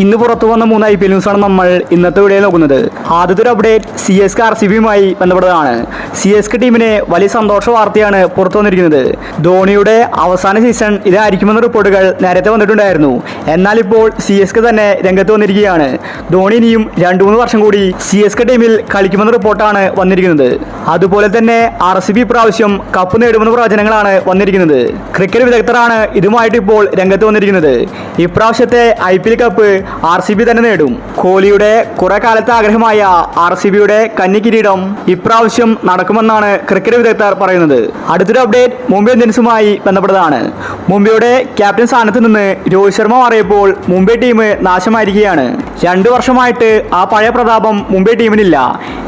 ഇന്ന് പുറത്തു വന്ന 3 IPL ന്യൂസാണ് നമ്മൾ ഇന്നത്തെ വീഡിയോ നോക്കുന്നത്. ആദ്യത്തെ ഒരു അപ്ഡേറ്റ് CSK RCBയുമായി ബന്ധപ്പെട്ടതാണ്. CSK ടീമിന് വലിയ സന്തോഷ വാർത്തയാണ് പുറത്തു വന്നിരിക്കുന്നത്. ധോണിയുടെ അവസാന സീസൺ ഇതായിരിക്കുമെന്ന റിപ്പോർട്ടുകൾ നേരത്തെ വന്നിട്ടുണ്ടായിരുന്നു. എന്നാൽ ഇപ്പോൾ CSK തന്നെ രംഗത്ത് വന്നിരിക്കുകയാണ്. ധോണി ഇനിയും 2-3 വർഷം കൂടി CSK ടീമിൽ കളിക്കുമെന്ന റിപ്പോർട്ടാണ് വന്നിരിക്കുന്നത്. അതുപോലെ തന്നെ RCB പ്രാവശ്യം കപ്പ് നേടുമെന്ന പ്രവചനങ്ങളാണ് വന്നിരിക്കുന്നത്. ക്രിക്കറ്റ് വിദഗ്ധരാണ് ഇതുമായിട്ട് ഇപ്പോൾ രംഗത്ത് വന്നിരിക്കുന്നത്. ഇപ്രാവശ്യത്തെ IPL കപ്പ് RCB തന്നെ നേടും. കോഹ്ലിയുടെ കുറെ കാലത്തെ ആഗ്രഹമായ RCBയുടെ കന്നി കിരീടം ഇപ്രാവശ്യം നടക്കുമെന്നാണ് ക്രിക്കറ്റ് വിദഗ്ധർ പറയുന്നത്. അടുത്തൊരു അപ്ഡേറ്റ് മുംബൈ ഇന്ത്യൻസുമായി ബന്ധപ്പെട്ടതാണ്. മുംബൈയുടെ ക്യാപ്റ്റൻ സ്ഥാനത്ത് നിന്ന് രോഹിത് ശർമ്മ മാറിയപ്പോൾ മുംബൈ ടീം നാശമായിരിക്കുകയാണ്. 2 വർഷമായിട്ട് ആ പഴയ പ്രതാപം മുംബൈ ടീമിനില്ല.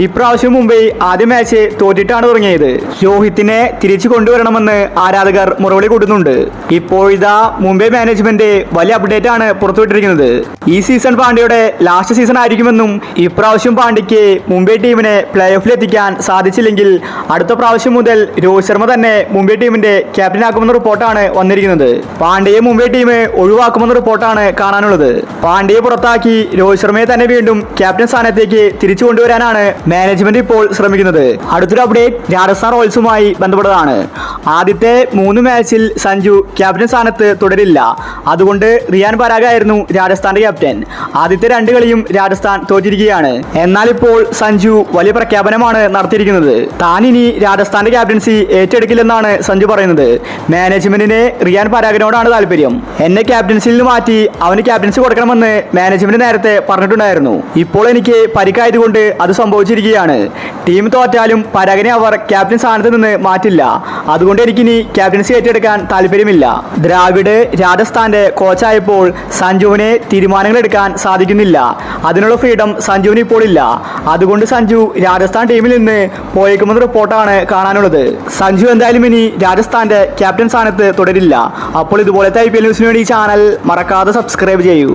ഇപ്രാവശ്യം മുംബൈ ആദ്യ മാച്ച് തോറ്റിട്ടാണ് തുടങ്ങിയത്. രോഹിത്തിനെ തിരിച്ചു കൊണ്ടുവരണമെന്ന് ആരാധകർ മുറവിളി കൂട്ടുന്നുണ്ട്. ഇപ്പോഴിതാ മുംബൈ മാനേജ്മെന്റ് വലിയ അപ്ഡേറ്റ് ആണ് പുറത്തുവിട്ടിരിക്കുന്നത്. ഈ സീസൺ പാണ്ഡ്യയുടെ ലാസ്റ്റ് സീസൺ ആയിരിക്കുമെന്നും ഇപ്രാവശ്യം പാണ്ഡ്യയ്ക്ക് മുംബൈ ടീമിനെ പ്ലേ ഓഫിൽ എത്തിക്കാൻ സാധിച്ചില്ലെങ്കിൽ അടുത്ത പ്രാവശ്യം മുതൽ രോഹിത് ശർമ്മ തന്നെ മുംബൈ ടീമിന്റെ ക്യാപ്റ്റനാക്കുമെന്ന റിപ്പോർട്ടാണ് വന്നിരിക്കുന്നത്. പാണ്ഡ്യയെ മുംബൈ ടീം ഒഴിവാക്കുമെന്ന റിപ്പോർട്ടാണ് കാണാനുള്ളത്. പാണ്ഡ്യയെ പുറത്താക്കി രോഹിത് ശർമ്മയെ തന്നെ വീണ്ടും ക്യാപ്റ്റൻ സ്ഥാനത്തേക്ക് തിരിച്ചു കൊണ്ടുവരാനാണ് മാനേജ്മെന്റ് ഇപ്പോൾ ശ്രമിക്കുന്നത്. അടുത്തൊരു അപ്ഡേറ്റ് രാജസ്ഥാൻ റോയൽസുമായി ബന്ധപ്പെട്ടതാണ്. ആദ്യത്തെ 3 മാച്ചിൽ സഞ്ജു ക്യാപ്റ്റൻ സ്ഥാനത്ത് തുടരില്ല. അതുകൊണ്ട് റിയാൻ പരാഗ് ആയിരുന്നു രാജസ്ഥാന്റെ ക്യാപ്റ്റൻ. ആദ്യത്തെ 2 കളിയും രാജസ്ഥാൻ തോറ്റിരിക്കുകയാണ്. എന്നാൽ ഇപ്പോൾ സഞ്ജു വലിയ പ്രഖ്യാപനമാണ് നടത്തിയിരിക്കുന്നത്. താൻ ഇനി രാജസ്ഥാന്റെ ക്യാപ്റ്റൻസി ഏറ്റെടുക്കില്ലെന്നാണ് സഞ്ജു പറയുന്നത്. മാനേജ്മെന്റിന് റിയാൻ പരാഗിനോടാണ് താല്പര്യം. എന്നെ ക്യാപ്റ്റൻസിയിൽ നിന്ന് മാറ്റി അവന് ക്യാപ്റ്റൻസി കൊടുക്കണമെന്ന് മാനേജ്മെന്റ് നേരത്തെ പറഞ്ഞിട്ടുണ്ടായിരുന്നു. ഇപ്പോൾ എനിക്ക് പരിക്കായതുകൊണ്ട് അത് സംഭവിച്ചിരിക്കുകയാണ്. ടീം തോറ്റാലും പരാഗിനെ അവർ ക്യാപ്റ്റൻ സ്ഥാനത്ത് നിന്ന് മാറ്റില്ല. അതുകൊണ്ട് എനിക്കിനി ക്യാപ്റ്റൻസി ഏറ്റെടുക്കാൻ താല്പര്യമില്ല. ദ്രാവിഡ് രാജസ്ഥാന്റെ കോച്ചായപ്പോൾ സഞ്ജുവിനെ തീരുമാനങ്ങൾ എടുക്കാൻ സാധിക്കുന്നില്ല. അതിനുള്ള ഫ്രീഡം സഞ്ജുവിന് ഇപ്പോൾ ഇല്ല. അതുകൊണ്ട് സഞ്ജു രാജസ്ഥാൻ ടീമിൽ നിന്ന് പോയേക്കുമെന്ന റിപ്പോർട്ടാണ് കാണാനുള്ളത്. സഞ്ജു എന്തായാലും ഇനി രാജസ്ഥാന്റെ ക്യാപ്റ്റൻ സ്ഥാനത്ത് തുടരില്ല. അപ്പോൾ ഇതുപോലത്തെ IPL ന്യൂസിന് വേണ്ടി ഈ ചാനൽ മറക്കാതെ സബ്സ്ക്രൈബ് ചെയ്യൂ.